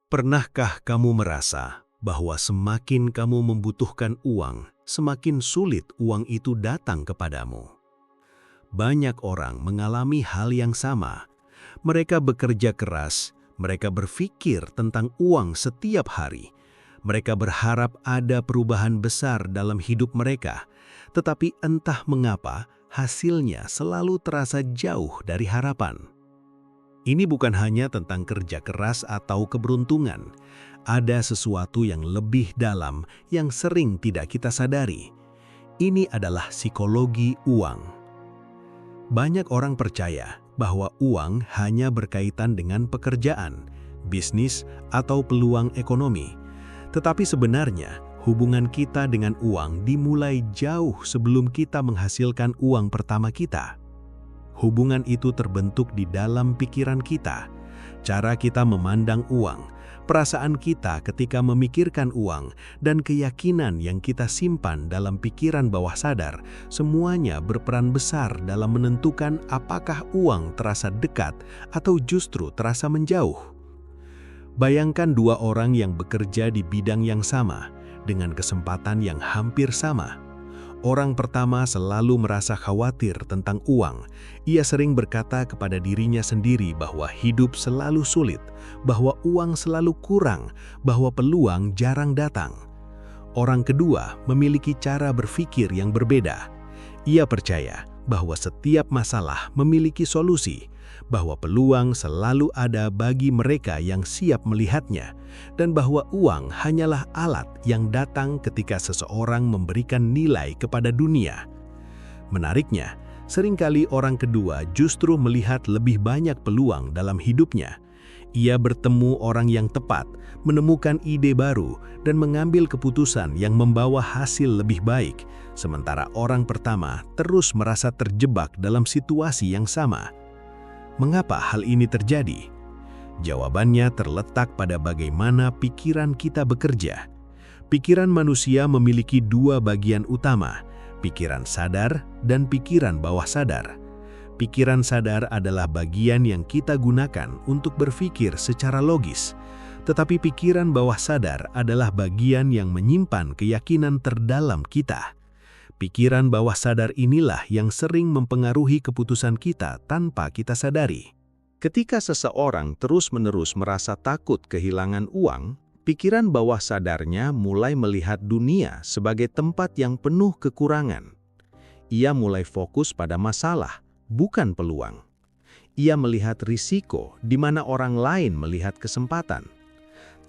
Pernahkah kamu merasa bahwa semakin kamu membutuhkan uang, semakin sulit uang itu datang kepadamu? Banyak orang mengalami hal yang sama. Mereka bekerja keras, mereka berpikir tentang uang setiap hari. Mereka berharap ada perubahan besar dalam hidup mereka, tetapi entah mengapa hasilnya selalu terasa jauh dari harapan. Ini bukan hanya tentang kerja keras atau keberuntungan. Ada sesuatu yang lebih dalam yang sering tidak kita sadari. Ini adalah psikologi uang. Banyak orang percaya bahwa uang hanya berkaitan dengan pekerjaan, bisnis, atau peluang ekonomi. Tetapi sebenarnya, hubungan kita dengan uang dimulai jauh sebelum kita menghasilkan uang pertama kita. Hubungan itu terbentuk di dalam pikiran kita, cara kita memandang uang, perasaan kita ketika memikirkan uang, dan keyakinan yang kita simpan dalam pikiran bawah sadar, semuanya berperan besar dalam menentukan apakah uang terasa dekat atau justru terasa menjauh. Bayangkan dua orang yang bekerja di bidang yang sama, dengan kesempatan yang hampir sama. Orang pertama selalu merasa khawatir tentang uang. Ia sering berkata kepada dirinya sendiri bahwa hidup selalu sulit, bahwa uang selalu kurang, bahwa peluang jarang datang. Orang kedua memiliki cara berpikir yang berbeda. Ia percaya bahwa setiap masalah memiliki solusi, bahwa peluang selalu ada bagi mereka yang siap melihatnya, dan bahwa uang hanyalah alat yang datang ketika seseorang memberikan nilai kepada dunia. Menariknya, seringkali orang kedua justru melihat lebih banyak peluang dalam hidupnya. Ia bertemu orang yang tepat, menemukan ide baru, dan mengambil keputusan yang membawa hasil lebih baik, sementara orang pertama terus merasa terjebak dalam situasi yang sama. Mengapa hal ini terjadi? Jawabannya terletak pada bagaimana pikiran kita bekerja. Pikiran manusia memiliki dua bagian utama, pikiran sadar dan pikiran bawah sadar. Pikiran sadar adalah bagian yang kita gunakan untuk berpikir secara logis, tetapi pikiran bawah sadar adalah bagian yang menyimpan keyakinan terdalam kita. Pikiran bawah sadar inilah yang sering mempengaruhi keputusan kita tanpa kita sadari. Ketika seseorang terus-menerus merasa takut kehilangan uang, pikiran bawah sadarnya mulai melihat dunia sebagai tempat yang penuh kekurangan. Ia mulai fokus pada masalah, bukan peluang. Ia melihat risiko di mana orang lain melihat kesempatan.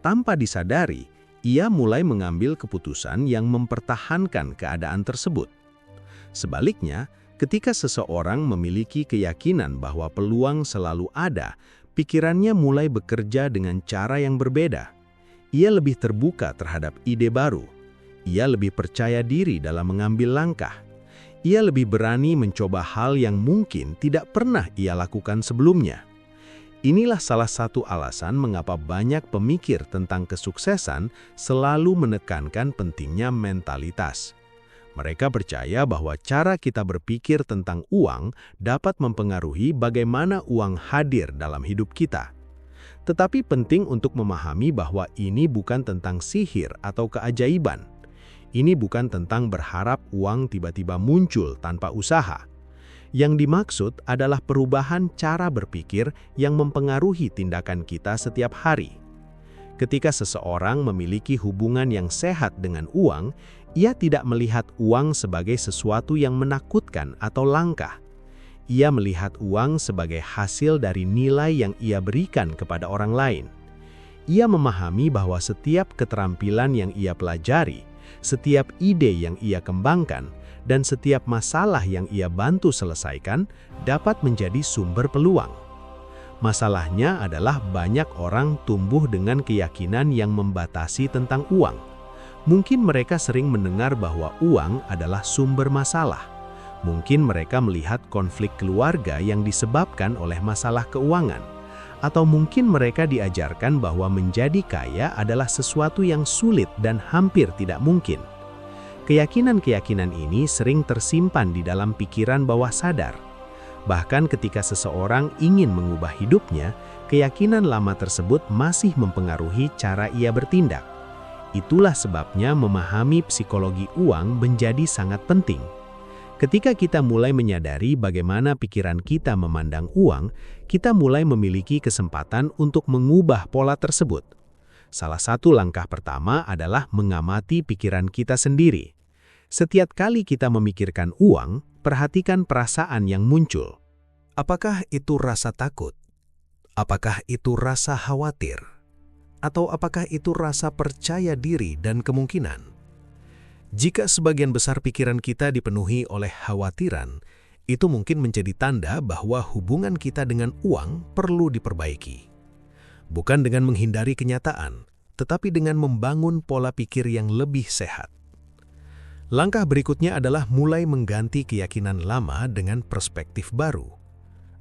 Tanpa disadari, ia mulai mengambil keputusan yang mempertahankan keadaan tersebut. Sebaliknya, ketika seseorang memiliki keyakinan bahwa peluang selalu ada, pikirannya mulai bekerja dengan cara yang berbeda. Ia lebih terbuka terhadap ide baru. Ia lebih percaya diri dalam mengambil langkah. Ia lebih berani mencoba hal yang mungkin tidak pernah ia lakukan sebelumnya. Inilah salah satu alasan mengapa banyak pemikir tentang kesuksesan selalu menekankan pentingnya mentalitas. Mereka percaya bahwa cara kita berpikir tentang uang dapat mempengaruhi bagaimana uang hadir dalam hidup kita. Tetapi penting untuk memahami bahwa ini bukan tentang sihir atau keajaiban. Ini bukan tentang berharap uang tiba-tiba muncul tanpa usaha. Yang dimaksud adalah perubahan cara berpikir yang mempengaruhi tindakan kita setiap hari. Ketika seseorang memiliki hubungan yang sehat dengan uang, ia tidak melihat uang sebagai sesuatu yang menakutkan atau langka. Ia melihat uang sebagai hasil dari nilai yang ia berikan kepada orang lain. Ia memahami bahwa setiap keterampilan yang ia pelajari, setiap ide yang ia kembangkan, dan setiap masalah yang ia bantu selesaikan dapat menjadi sumber peluang. Masalahnya adalah banyak orang tumbuh dengan keyakinan yang membatasi tentang uang. Mungkin mereka sering mendengar bahwa uang adalah sumber masalah. Mungkin mereka melihat konflik keluarga yang disebabkan oleh masalah keuangan. Atau mungkin mereka diajarkan bahwa menjadi kaya adalah sesuatu yang sulit dan hampir tidak mungkin. Keyakinan-keyakinan ini sering tersimpan di dalam pikiran bawah sadar. Bahkan ketika seseorang ingin mengubah hidupnya, keyakinan lama tersebut masih mempengaruhi cara ia bertindak. Itulah sebabnya memahami psikologi uang menjadi sangat penting. Ketika kita mulai menyadari bagaimana pikiran kita memandang uang, kita mulai memiliki kesempatan untuk mengubah pola tersebut. Salah satu langkah pertama adalah mengamati pikiran kita sendiri. Setiap kali kita memikirkan uang, perhatikan perasaan yang muncul. Apakah itu rasa takut? Apakah itu rasa khawatir? Atau apakah itu rasa percaya diri dan kemungkinan? Jika sebagian besar pikiran kita dipenuhi oleh khawatiran, itu mungkin menjadi tanda bahwa hubungan kita dengan uang perlu diperbaiki. Bukan dengan menghindari kenyataan, tetapi dengan membangun pola pikir yang lebih sehat. Langkah berikutnya adalah mulai mengganti keyakinan lama dengan perspektif baru.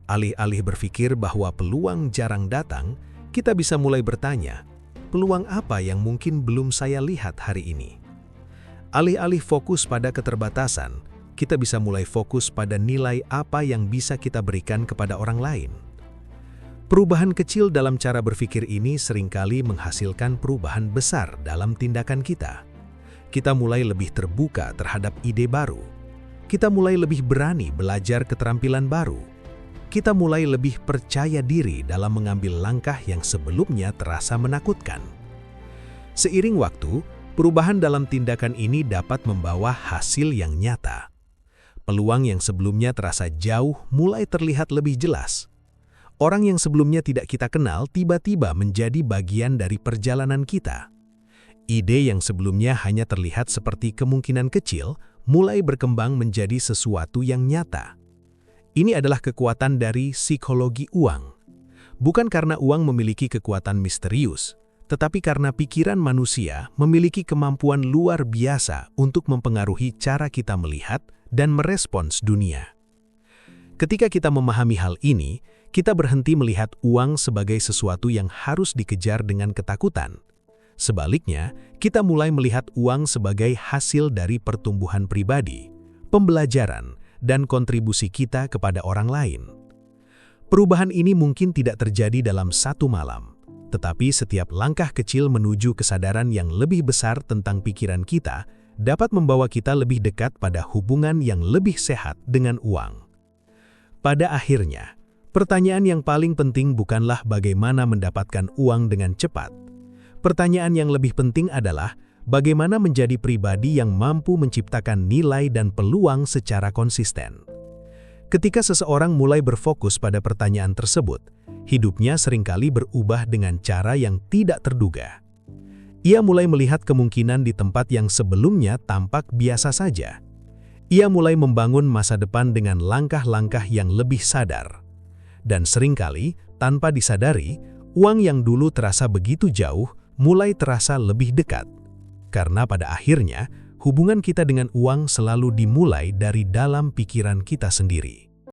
Alih-alih berpikir bahwa peluang jarang datang, kita bisa mulai bertanya, peluang apa yang mungkin belum saya lihat hari ini? Alih-alih fokus pada keterbatasan, kita bisa mulai fokus pada nilai apa yang bisa kita berikan kepada orang lain. Perubahan kecil dalam cara berpikir ini seringkali menghasilkan perubahan besar dalam tindakan kita. Kita mulai lebih terbuka terhadap ide baru. Kita mulai lebih berani belajar keterampilan baru. Kita mulai lebih percaya diri dalam mengambil langkah yang sebelumnya terasa menakutkan. Seiring waktu, perubahan dalam tindakan ini dapat membawa hasil yang nyata. Peluang yang sebelumnya terasa jauh mulai terlihat lebih jelas. Orang yang sebelumnya tidak kita kenal tiba-tiba menjadi bagian dari perjalanan kita. Ide yang sebelumnya hanya terlihat seperti kemungkinan kecil, mulai berkembang menjadi sesuatu yang nyata. Ini adalah kekuatan dari psikologi uang. Bukan karena uang memiliki kekuatan misterius, tetapi karena pikiran manusia memiliki kemampuan luar biasa untuk mempengaruhi cara kita melihat dan merespons dunia. Ketika kita memahami hal ini, kita berhenti melihat uang sebagai sesuatu yang harus dikejar dengan ketakutan. Sebaliknya, kita mulai melihat uang sebagai hasil dari pertumbuhan pribadi, pembelajaran, dan kontribusi kita kepada orang lain. Perubahan ini mungkin tidak terjadi dalam satu malam, tetapi setiap langkah kecil menuju kesadaran yang lebih besar tentang pikiran kita dapat membawa kita lebih dekat pada hubungan yang lebih sehat dengan uang. Pada akhirnya, pertanyaan yang paling penting bukanlah bagaimana mendapatkan uang dengan cepat. Pertanyaan yang lebih penting adalah bagaimana menjadi pribadi yang mampu menciptakan nilai dan peluang secara konsisten. Ketika seseorang mulai berfokus pada pertanyaan tersebut, hidupnya seringkali berubah dengan cara yang tidak terduga. Ia mulai melihat kemungkinan di tempat yang sebelumnya tampak biasa saja. Ia mulai membangun masa depan dengan langkah-langkah yang lebih sadar. Dan seringkali, tanpa disadari, uang yang dulu terasa begitu jauh, mulai terasa lebih dekat. Karena pada akhirnya, hubungan kita dengan uang selalu dimulai dari dalam pikiran kita sendiri.